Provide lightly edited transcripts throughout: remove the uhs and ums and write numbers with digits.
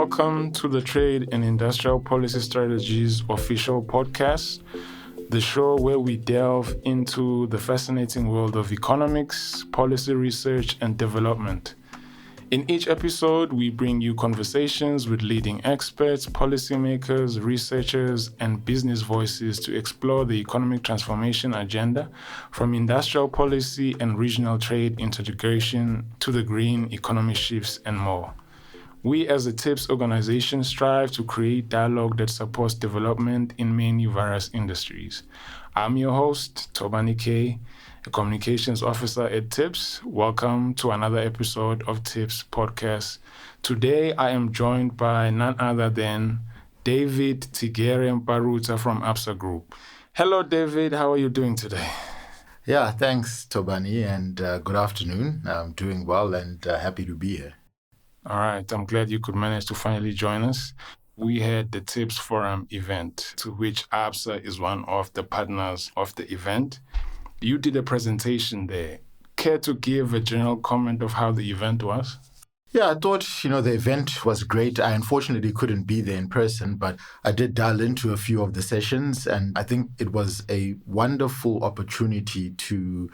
Welcome to the Trade and Industrial Policy Strategies official podcast, the show where we delve into the fascinating world of economics, policy research, and development. In each episode, we bring you conversations with leading experts, policymakers, researchers, and business voices to explore the economic transformation agenda, from industrial policy and regional trade integration to the green economy shifts and more. We as a TIPS organization strive to create dialogue that supports development in many various industries. I'm your host, Tobani K, a communications officer at TIPS. Welcome to another episode of TIPS Podcast. Today, I am joined by none other than David Mparutsa from Absa Group. Hello, David. How are you doing today? Yeah, thanks, Tobani, and good afternoon. I'm doing well and happy to be here. All right. I'm glad you could manage to finally join us. We had the TIPS Forum event, to which Absa is one of the partners of the event. You did a presentation there. Care to give a general comment of how the event was? Yeah, I thought, the event was great. I unfortunately couldn't be there in person, but I did dial into a few of the sessions, and I think it was a wonderful opportunity to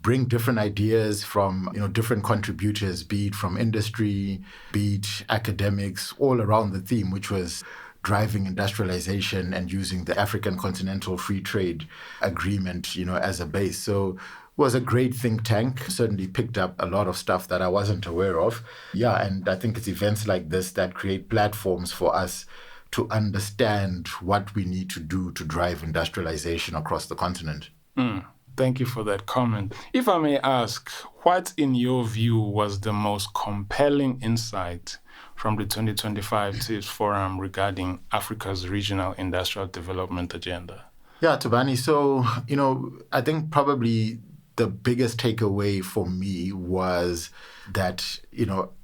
bring different ideas from, different contributors, be it from industry, be it academics, all around the theme, which was driving industrialization and using the African Continental Free Trade Agreement, as a base. So it was a great think tank, certainly picked up a lot of stuff that I wasn't aware of. Yeah, and I think it's events like this that create platforms for us to understand what we need to do to drive industrialization across the continent. Thank you for that comment. If I may ask, what in your view was the most compelling insight from the 2025 TIPS Forum regarding Africa's regional industrial development agenda? Yeah, Tobani. So, I think probably the biggest takeaway for me was that,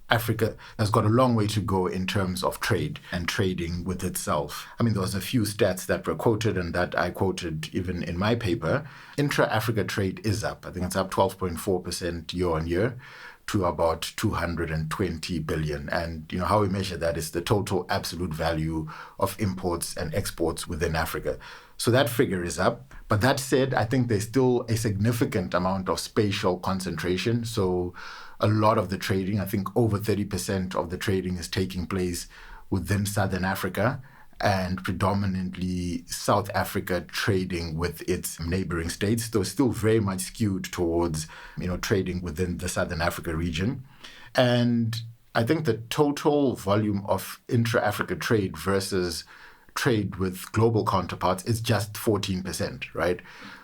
Africa has got a long way to go in terms of trade and trading with itself. I mean, there was a few stats that were quoted and that I quoted even in my paper. Intra-Africa trade is up. I think it's up 12.4% year on year to about 220 billion. And, how we measure that is the total absolute value of imports and exports within Africa. So that figure is up. But that said, I think there's still a significant amount of spatial concentration. So a lot of the trading, I think over 30% of the trading is taking place within Southern Africa and predominantly South Africa trading with its neighboring states, though still very much skewed towards, trading within the Southern Africa region. And I think the total volume of intra-Africa trade versus trade with global counterparts is just 14%, right?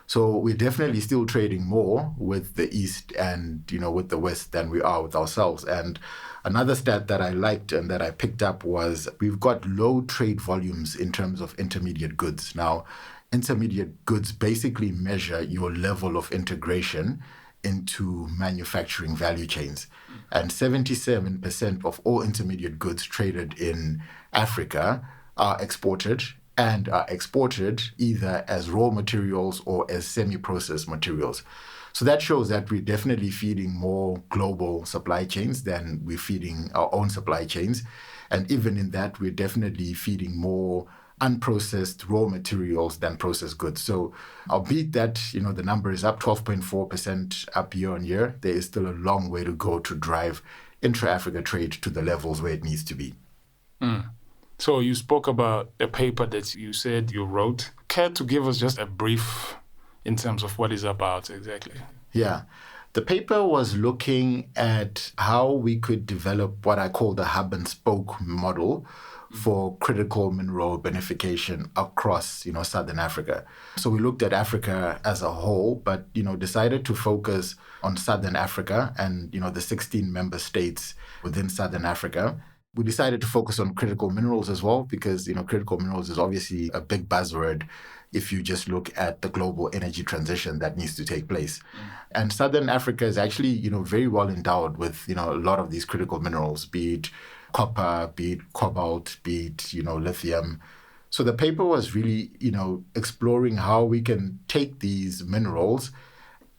So we're definitely still trading more with the East and, with the West than we are with ourselves. And another stat that I liked and that I picked up was we've got low trade volumes in terms of intermediate goods. Now, intermediate goods basically measure your level of integration into manufacturing value chains. And 77% of all intermediate goods traded in Africa are exported and are exported either as raw materials or as semi-processed materials. So that shows that we're definitely feeding more global supply chains than we're feeding our own supply chains. And even in that, we're definitely feeding more unprocessed raw materials than processed goods. So albeit that, the number is up 12.4% up year on year, there is still a long way to go to drive intra-Africa trade to the levels where it needs to be. So you spoke about a paper that you said you wrote. Care to give us just a brief in terms of what it's about exactly? Yeah. The paper was looking at how we could develop what I call the hub and spoke model for critical mineral beneficiation across, Southern Africa. So we looked at Africa as a whole, but, decided to focus on Southern Africa and, the 16 member states within Southern Africa. We decided to focus on critical minerals as well because, critical minerals is obviously a big buzzword if you just look at the global energy transition that needs to take place. And Southern Africa is actually, very well endowed with, a lot of these critical minerals, be it copper, be it cobalt, be it, lithium. So the paper was really, exploring how we can take these minerals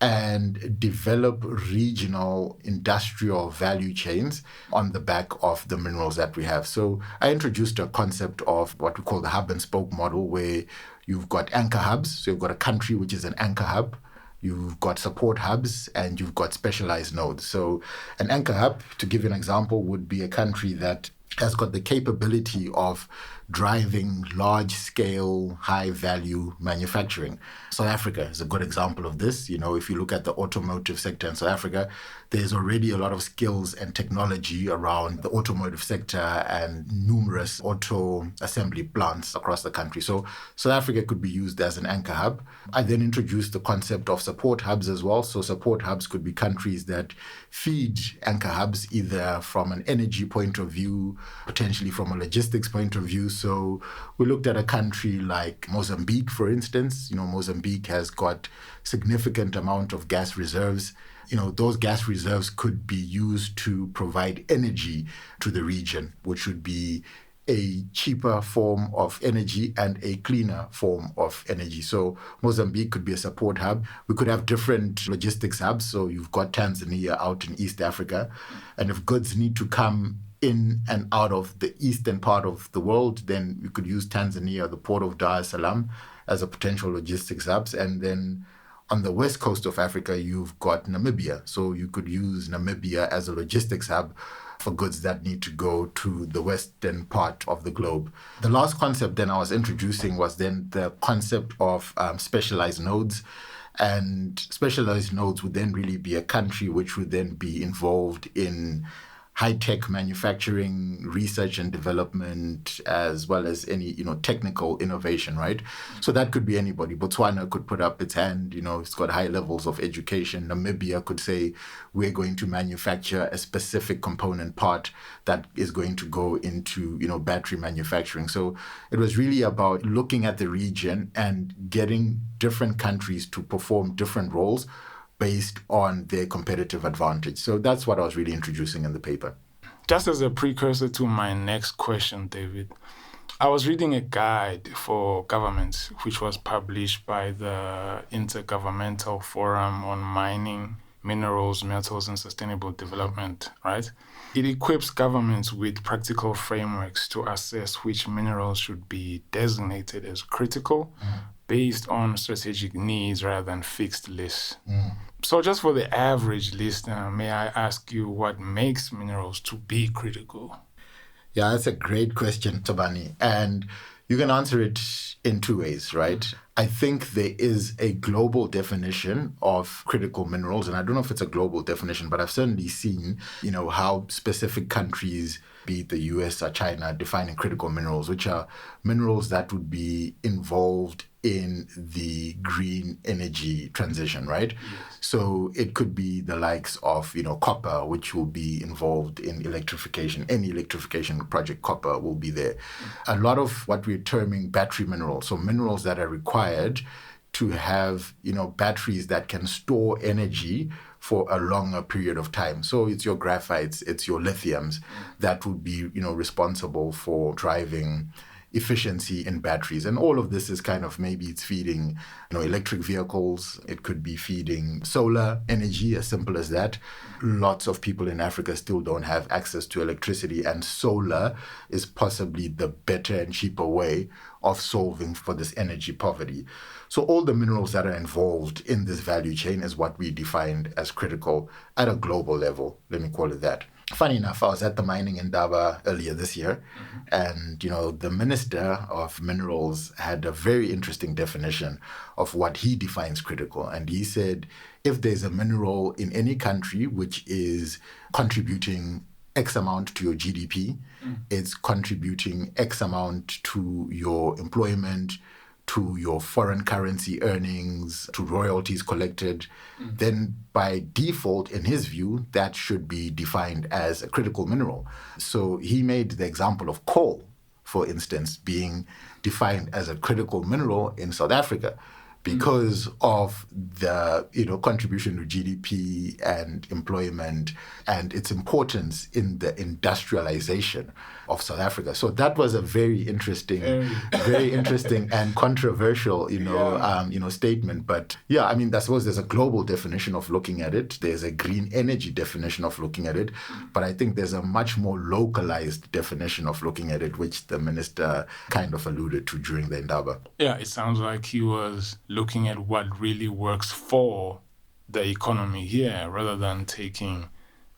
and develop regional industrial value chains on the back of the minerals that we have. So I introduced a concept of what we call the hub and spoke model, where you've got anchor hubs. So you've got a country which is an anchor hub. You've got support hubs and you've got specialized nodes. So an anchor hub, to give you an example, would be a country that has got the capability of driving large-scale, high-value manufacturing. South Africa is a good example of this. You know, if you look at the automotive sector in South Africa, there's already a lot of skills and technology around the automotive sector and numerous auto assembly plants across the country. So South Africa could be used as an anchor hub. I then introduced the concept of support hubs as well. So support hubs could be countries that feed anchor hubs, either from an energy point of view, potentially from a logistics point of view. So we looked at a country like Mozambique, for instance. You know, Mozambique has got significant amount of gas reserves. You know, those gas reserves could be used to provide energy to the region, which would be a cheaper form of energy and a cleaner form of energy. So Mozambique could be a support hub. We could have different logistics hubs. So you've got Tanzania out in East Africa. And if goods need to come in and out of the eastern part of the world, then we could use Tanzania, the port of Dar es Salaam, as a potential logistics hubs. And then on the west coast of Africa, you've got Namibia. So you could use Namibia as a logistics hub for goods that need to go to the western part of the globe. The last concept then I was introducing was then the concept of specialized nodes. And specialized nodes would then really be a country which would then be involved in high-tech manufacturing, research and development, as well as any, technical innovation, right? So that could be anybody. Botswana could put up its hand, it's got high levels of education. Namibia could say, we're going to manufacture a specific component part that is going to go into, battery manufacturing. So it was really about looking at the region and getting different countries to perform different roles based on their competitive advantage. So that's what I was really introducing in the paper. Just as a precursor to my next question, David, I was reading a guide for governments, which was published by the Intergovernmental Forum on Mining, Minerals, Metals, and Sustainable Development, right? It equips governments with practical frameworks to assess which minerals should be designated as critical based on strategic needs rather than fixed lists. So just for the average listener, may I ask you what makes minerals to be critical? Yeah, that's a great question, Tobani. And you can answer it in two ways, right? I think there is a global definition of critical minerals. And I don't know if it's a global definition, but I've certainly seen, how specific countries, be it the US or China, defining critical minerals, which are minerals that would be involved in the green energy transition, right? Yes. So it could be the likes of, copper, which will be involved in electrification. Any electrification project, copper will be there. A lot of what we're terming battery minerals, so minerals that are required to have, batteries that can store energy for a longer period of time. So it's your graphites, it's your lithiums that would be, responsible for driving efficiency in batteries. And all of this is kind of, maybe it's feeding, electric vehicles. It could be feeding solar energy, as simple as that. Lots of people in Africa still don't have access to electricity, and solar is possibly the better and cheaper way of solving for this energy poverty. So all the minerals that are involved in this value chain is what we defined as critical at a global level. Let me call it that. Funny enough, I was at the mining Indaba earlier this year, and, the Minister of Minerals had a very interesting definition of what he defines critical. And he said, if there's a mineral in any country which is contributing X amount to your GDP, it's contributing X amount to your employment, to your foreign currency earnings, to royalties collected, then by default, in his view, that should be defined as a critical mineral. So he made the example of coal, for instance, being defined as a critical mineral in South Africa, because of the contribution to GDP and employment and its importance in the industrialization of South Africa. So that was a very interesting and controversial statement. But yeah, I mean, I suppose there's a global definition of looking at it. There's a green energy definition of looking at it. But I think there's a much more localized definition of looking at it, which the minister kind of alluded to during the Indaba. Yeah, it sounds like he was looking at what really works for the economy here rather than taking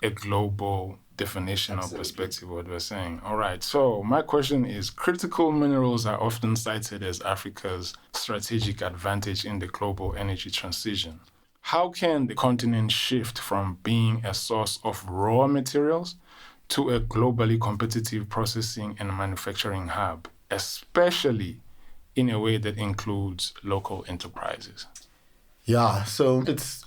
a global definition or perspective, what we're saying. All right, so my question is, critical minerals are often cited as Africa's strategic advantage in the global energy transition. How can the continent shift from being a source of raw materials to a globally competitive processing and manufacturing hub, especially in a way that includes local enterprises? Yeah, so it's,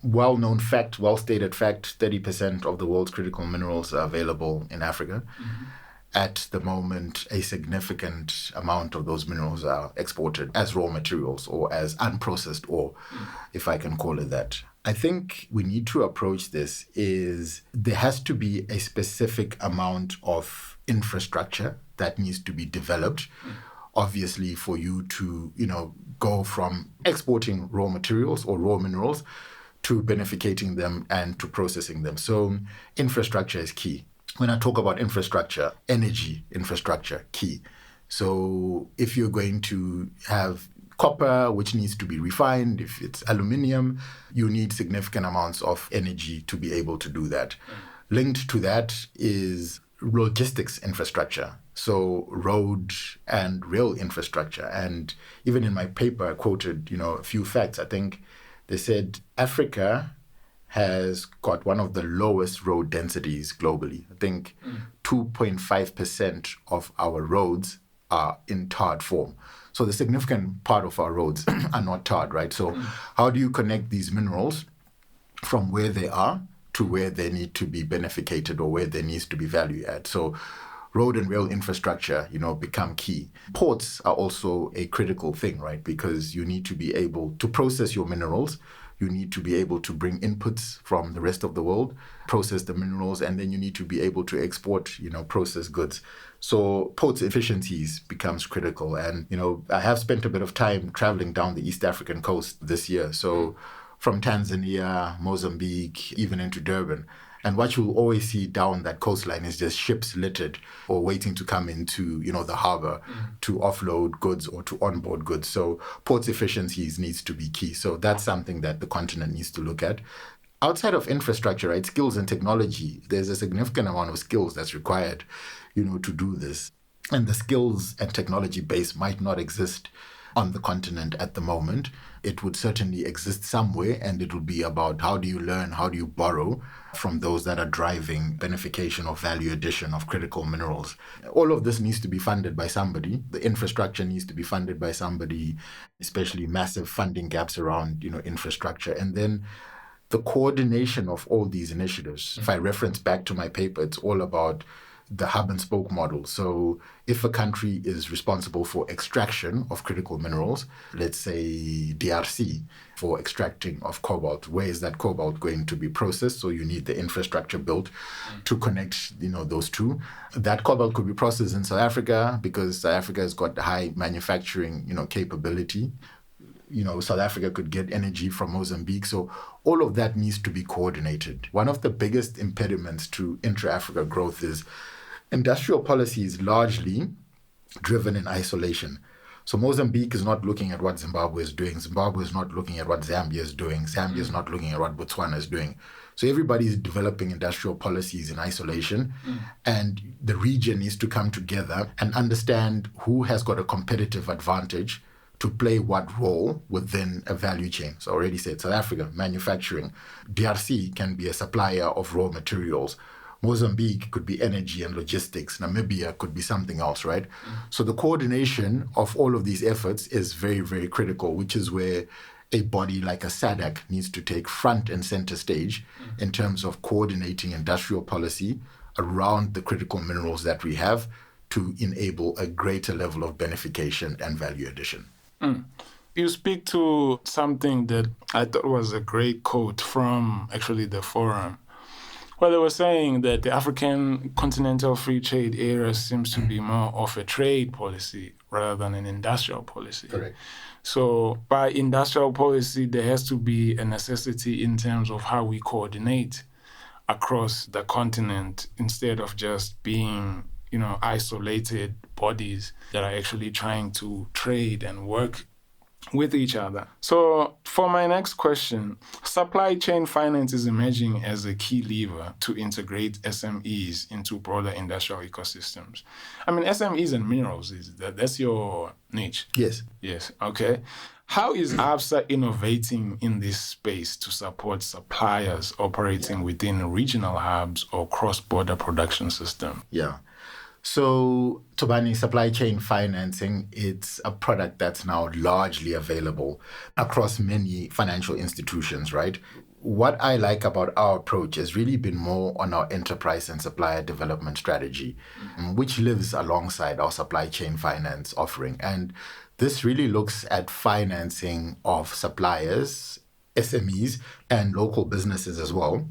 well-known fact, well-stated fact, 30% of the world's critical minerals are available in Africa. Mm-hmm. At the moment, a significant amount of those minerals are exported as raw materials or as unprocessed ore, if I can call it that. I think we need to approach this is there has to be a specific amount of infrastructure that needs to be developed. Obviously, for you to, go from exporting raw materials or raw minerals to beneficiating them and to processing them. So infrastructure is key. When I talk about infrastructure, energy infrastructure, key. So if you're going to have copper, which needs to be refined, if it's aluminium, you need significant amounts of energy to be able to do that. Linked to that is logistics infrastructure. So road and rail infrastructure. And even in my paper, I quoted, a few facts. I think they said Africa has got one of the lowest road densities globally. I think 2.5% of our roads are in tarred form. So the significant part of our roads are not tarred, right? So how do you connect these minerals from where they are to where they need to be beneficiated or where there needs to be value add? So road and rail infrastructure, become key. Ports are also a critical thing, right? Because you need to be able to process your minerals. You need to be able to bring inputs from the rest of the world, process the minerals, and then you need to be able to export, processed goods. So ports efficiencies becomes critical. And, I have spent a bit of time traveling down the East African coast this year. So from Tanzania, Mozambique, even into Durban. And what you'll always see down that coastline is just ships littered or waiting to come into, the harbor to offload goods or to onboard goods. So ports efficiencies needs to be key. So that's something that the continent needs to look at. Outside of infrastructure, right, skills and technology, there's a significant amount of skills that's required, to do this. And the skills and technology base might not exist on the continent at the moment. It would certainly exist somewhere, and it will be about how do you learn, how do you borrow from those that are driving beneficiation or value addition of critical minerals. All of this needs to be funded by somebody. The infrastructure needs to be funded by somebody, especially massive funding gaps around, infrastructure. And then the coordination of all these initiatives. If I reference back to my paper, it's all about the hub and spoke model. So if a country is responsible for extraction of critical minerals, let's say DRC, for extracting of cobalt, where is that cobalt going to be processed? So you need the infrastructure built to connect, those two. That cobalt could be processed in South Africa because South Africa has got high manufacturing, capability. South Africa could get energy from Mozambique. So all of that needs to be coordinated. One of the biggest impediments to intra-Africa growth is industrial policy is largely driven in isolation. So Mozambique is not looking at what Zimbabwe is doing. Zimbabwe is not looking at what Zambia is doing. Zambia is not looking at what Botswana is doing. So everybody is developing industrial policies in isolation. And the region needs to come together and understand who has got a competitive advantage to play what role within a value chain. So I already said South Africa, manufacturing. DRC can be a supplier of raw materials. Mozambique could be energy and logistics. Namibia could be something else, right? So the coordination of all of these efforts is very, very critical, which is where a body like a SADC needs to take front and center stage in terms of coordinating industrial policy around the critical minerals that we have to enable a greater level of beneficiation and value addition. You speak to something that I thought was a great quote from actually the forum. Well, they were saying that the African continental free trade area seems to be more of a trade policy rather than an industrial policy. Correct. So by industrial policy, there has to be a necessity in terms of how we coordinate across the continent instead of just being, isolated bodies that are actually trying to trade and work with each other. So for my next question, supply chain finance is emerging as a key lever to integrate SMEs into broader industrial ecosystems. I mean, SMEs and minerals, that's your niche? Yes. Yes, okay. How is Absa innovating in this space to support suppliers operating within regional hubs or cross-border production systems? Yeah. So, Tobani, supply chain financing, it's a product that's now largely available across many financial institutions, right? What I like about our approach has really been more on our enterprise and supplier development strategy, which lives alongside our supply chain finance offering. And this really looks at financing of suppliers, SMEs, and local businesses as well,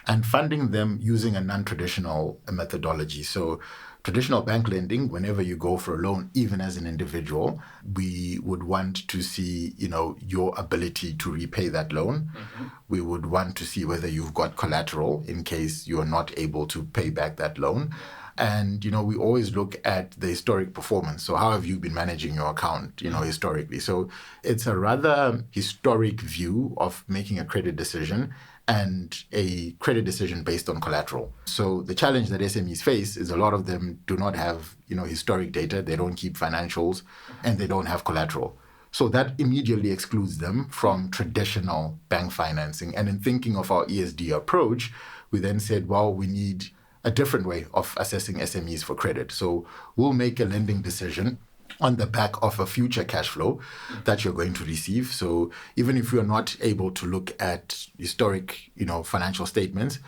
and funding them using a non-traditional methodology. So traditional bank lending, whenever you go for a loan, even as an individual, we would want to see, your ability to repay that loan. Mm-hmm. We would want to see whether you've got collateral in case you are not able to pay back that loan. And, we always look at the historic performance. So how have you been managing your account, historically? So it's a rather historic view of making a credit decision and a credit decision based on collateral. So the challenge that SMEs face is a lot of them do not have, historic data. They don't keep financials and they don't have collateral. So that immediately excludes them from traditional bank financing. And in thinking of our ESD approach, we then said, well, we need a different way of assessing SMEs for credit. So we'll make a lending decision on the back of a future cash flow that you're going to receive. So even if you're not able to look at historic, financial statements,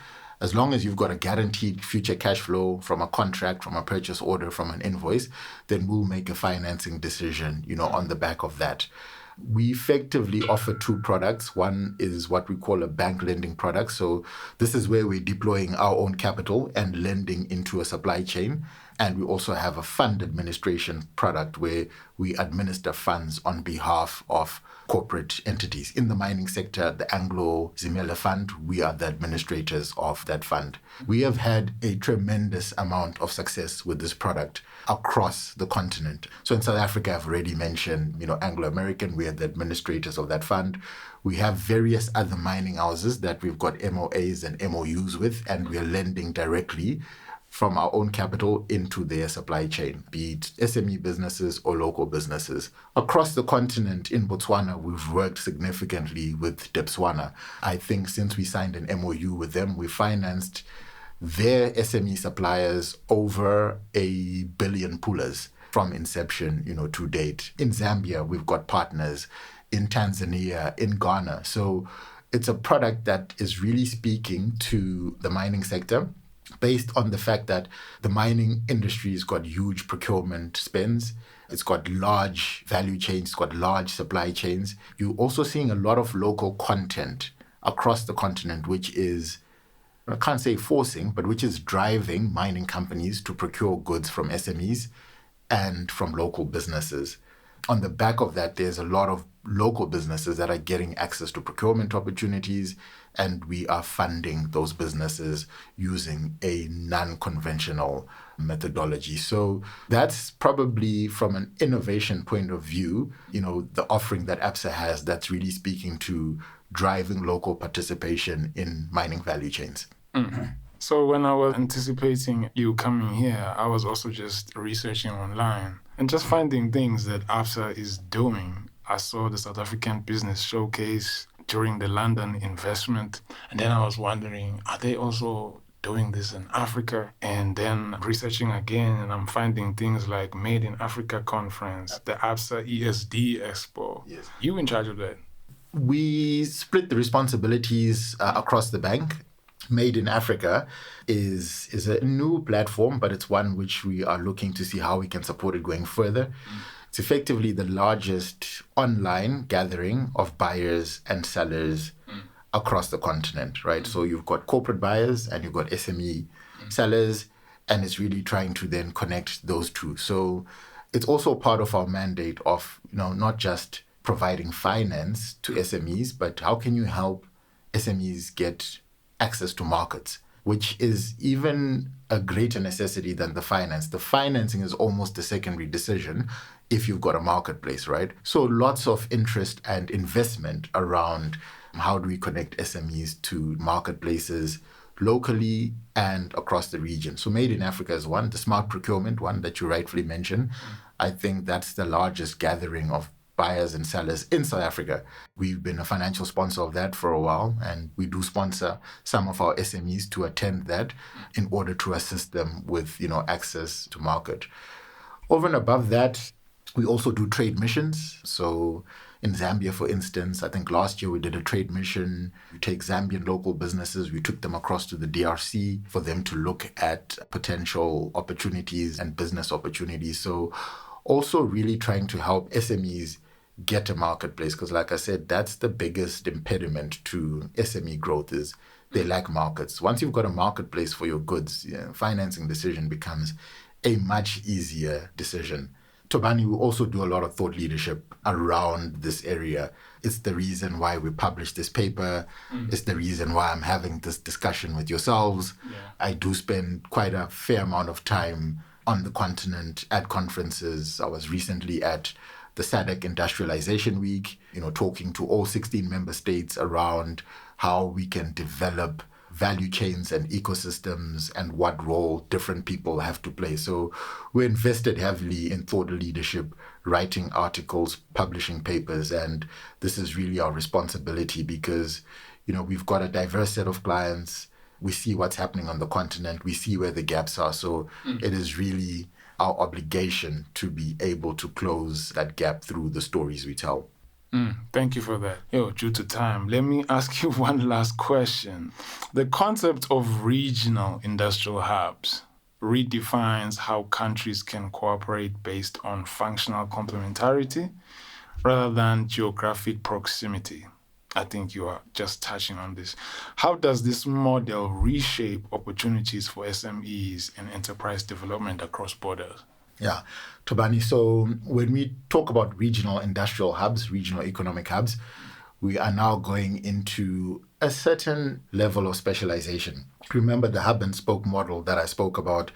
as long as you've got a guaranteed future cash flow from a contract, from a purchase order, from an invoice, then we'll make a financing decision, on the back of that. We effectively offer two products. One is what we call a bank lending product. So this is where we're deploying our own capital and lending into a supply chain. And we also have a fund administration product where we administer funds on behalf of corporate entities. In the mining sector, the Anglo Zimele Fund, we are the administrators of that fund. We have had a tremendous amount of success with this product across the continent. So in South Africa, I've already mentioned, Anglo American, we are the administrators of that fund. We have various other mining houses that we've got MOAs and MOUs with, and we are lending directly from our own capital into their supply chain, be it SME businesses or local businesses. Across the continent, in Botswana, we've worked significantly with Debswana. I think since we signed an MOU with them, we financed their SME suppliers over 1 billion pullers from inception, to date. In Zambia, we've got partners. In Tanzania, in Ghana. So it's a product that is really speaking to the mining sector, based on the fact that the mining industry has got huge procurement spends. It's got large value chains, it's got large supply chains. You're also seeing a lot of local content across the continent, which is, I can't say forcing, but which is driving mining companies to procure goods from SMEs and from local businesses. On the back of that, there's a lot of local businesses that are getting access to procurement opportunities, and we are funding those businesses using a non-conventional methodology. So that's probably, from an innovation point of view, the offering that Absa has that's really speaking to driving local participation in mining value chains. Mm-hmm. So when I was anticipating you coming here, I was also just researching online and just finding things that Absa is doing. I saw the South African Business Showcase during the London investment, and then I was wondering, are they also doing this in Africa? And then researching again, and I'm finding things like Made in Africa Conference, the Absa ESD Expo. Yes. You in charge of that? We split the responsibilities across the bank. Made in Africa is a new platform, but it's one which we are looking to see how we can support it going further. It's effectively the largest online gathering of buyers and sellers across the continent, right? So you've got corporate buyers and you've got SME sellers, and it's really trying to then connect those two. So it's also part of our mandate of, not just providing finance to SMEs, but how can you help SMEs get access to markets, which is even a greater necessity than the finance. The financing is almost a secondary decision if you've got a marketplace, right? So lots of interest and investment around how do we connect SMEs to marketplaces locally and across the region. So Made in Africa is one, the smart procurement one that you rightfully mentioned. I think that's the largest gathering of buyers and sellers in South Africa. We've been a financial sponsor of that for a while, and we do sponsor some of our SMEs to attend that in order to assist them with, access to market. Over and above that, we also do trade missions. So in Zambia, for instance, I think last year we did a trade mission. We take Zambian local businesses, we took them across to the DRC for them to look at potential opportunities and business opportunities. So also really trying to help SMEs get a marketplace, because like I said, that's the biggest impediment to SME growth is they lack markets. Once you've got a marketplace for your goods, financing decision becomes a much easier decision. Tobani will also do a lot of thought leadership around this area. It's the reason why we published this paper. It's the reason why I'm having this discussion with yourselves. Yeah. I do spend quite a fair amount of time on the continent at conferences. I was recently at the SADC Industrialization Week, talking to all 16 member states around how we can develop value chains and ecosystems and what role different people have to play. So we're invested heavily in thought leadership, writing articles, publishing papers, and this is really our responsibility because, we've got a diverse set of clients. We see what's happening on the continent. We see where the gaps are. So it is really our obligation to be able to close that gap through the stories we tell. Thank you for that. Due to time, let me ask you one last question. The concept of regional industrial hubs redefines how countries can cooperate based on functional complementarity rather than geographic proximity. I think you are just touching on this. How does this model reshape opportunities for SMEs and enterprise development across borders? Yeah, Tobani. So when we talk about regional industrial hubs, regional economic hubs, we are now going into a certain level of specialization. Remember the hub and spoke model that I spoke about.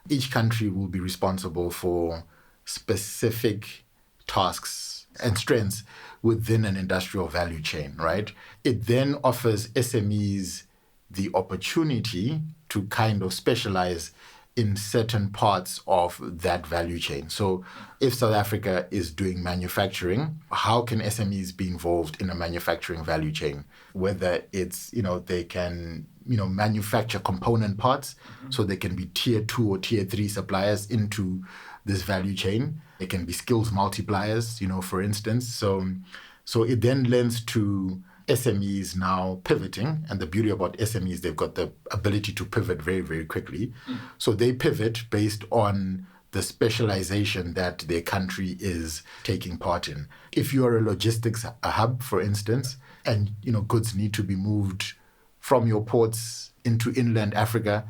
Each country will be responsible for specific tasks and strengths within an industrial value chain, right? It then offers SMEs the opportunity to kind of specialize in certain parts of that value chain. So if South Africa is doing manufacturing, how can SMEs be involved in a manufacturing value chain? Whether it's, they can, manufacture component parts, so they can be tier 2 or tier 3 suppliers into this value chain. It can be skills multipliers, for instance. So it then lends to SMEs now pivoting, and the beauty about SMEs, they've got the ability to pivot very, very quickly. So they pivot based on the specialization that their country is taking part in. If you are a logistics hub, for instance, and goods need to be moved from your ports into inland Africa,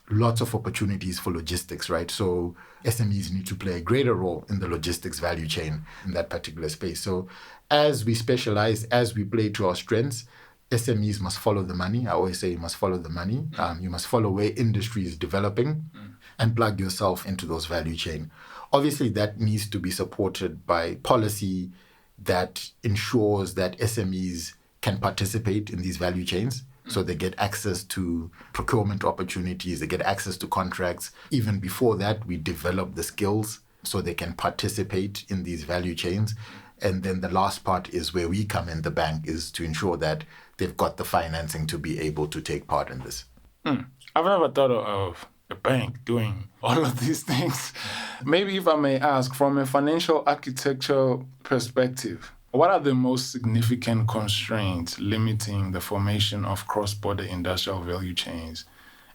lots of opportunities for logistics, right? So SMEs need to play a greater role in the logistics value chain in that particular space. So as we specialize, as we play to our strengths, SMEs must follow the money. I always say you must follow the money. You must follow where industry is developing and plug yourself into those value chain. Obviously, that needs to be supported by policy that ensures that SMEs can participate in these value chains. So they get access to procurement opportunities, they get access to contracts. Even before that, we develop the skills so they can participate in these value chains. And then the last part is where we come in, the bank, is to ensure that they've got the financing to be able to take part in this. I've never thought of a bank doing all of these things. Maybe if I may ask, from a financial architecture perspective, what are the most significant constraints limiting the formation of cross-border industrial value chains?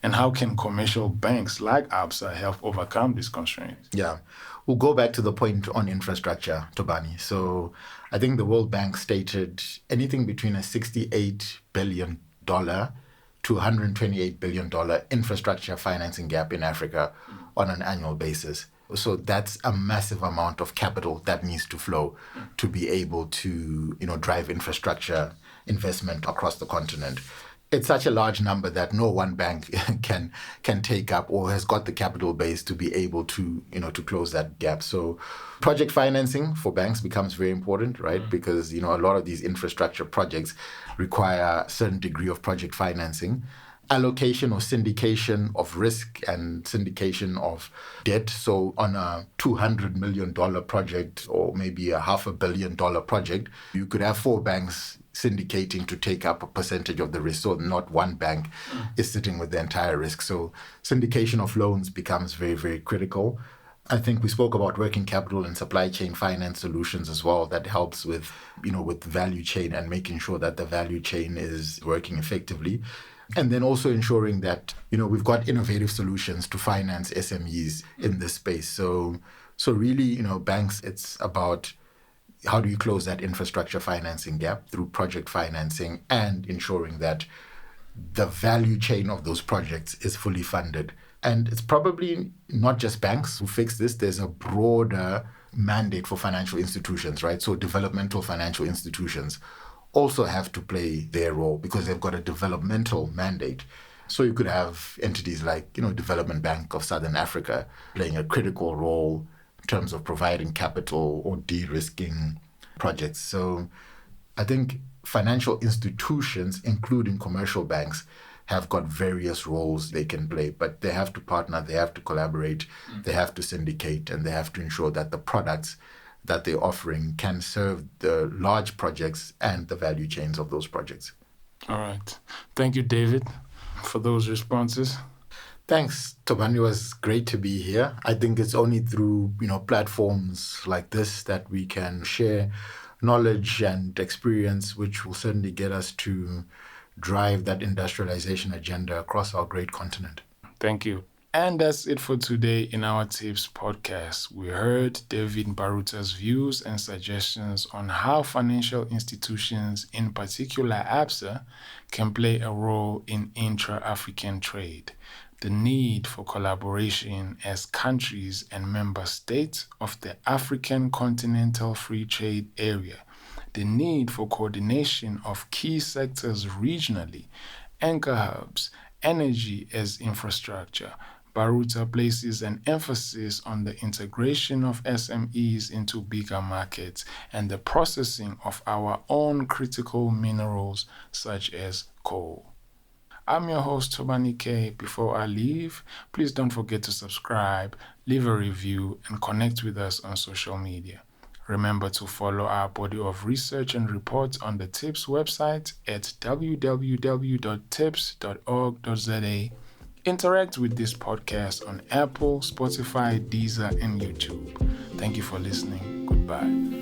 And how can commercial banks like Absa help overcome these constraints? Yeah. We'll go back to the point on infrastructure, Tobani. So I think the World Bank stated anything between a $68 billion to $128 billion infrastructure financing gap in Africa on an annual basis. So that's a massive amount of capital that needs to flow to be able to, drive infrastructure investment across the continent. It's such a large number that no one bank can take up or has got the capital base to be able to, to close that gap. So project financing for banks becomes very important, right? Because, a lot of these infrastructure projects require a certain degree of project financing. Allocation or syndication of risk and syndication of debt. So on a $200 million project or maybe a $500 million project, you could have 4 banks syndicating to take up a percentage of the risk. So not one bank is sitting with the entire risk. So syndication of loans becomes very, very critical. I think we spoke about working capital and supply chain finance solutions as well. That helps with, with value chain and making sure that the value chain is working effectively. And then also ensuring that, we've got innovative solutions to finance SMEs in this space. So really, banks, it's about how do you close that infrastructure financing gap through project financing and ensuring that the value chain of those projects is fully funded. And it's probably not just banks who fix this. There's a broader mandate for financial institutions, right? So developmental financial institutions also have to play their role because they've got a developmental mandate. So you could have entities like, Development Bank of Southern Africa playing a critical role in terms of providing capital or de-risking projects. So I think financial institutions, including commercial banks, have got various roles they can play, but they have to partner, they have to collaborate, they have to syndicate, and they have to ensure that the products that they're offering can serve the large projects and the value chains of those projects. All right. Thank you, David, for those responses. Thanks, Tobani. It was great to be here. I think it's only through, platforms like this that we can share knowledge and experience, which will certainly get us to drive that industrialization agenda across our great continent. Thank you. And that's it for today in our Tips podcast. We heard David Mparutsa's views and suggestions on how financial institutions, in particular Absa, can play a role in intra-African trade, the need for collaboration as countries and member states of the African Continental Free Trade Area, the need for coordination of key sectors regionally, anchor hubs, energy as infrastructure. Mparutsa places an emphasis on the integration of SMEs into bigger markets and the processing of our own critical minerals such as coal. I'm your host, Tobani K. Before I leave, please don't forget to subscribe, leave a review, and connect with us on social media. Remember to follow our body of research and reports on the TIPS website at www.tips.org.za. Interact with this podcast on Apple, Spotify, Deezer, and YouTube. Thank you for listening. Goodbye.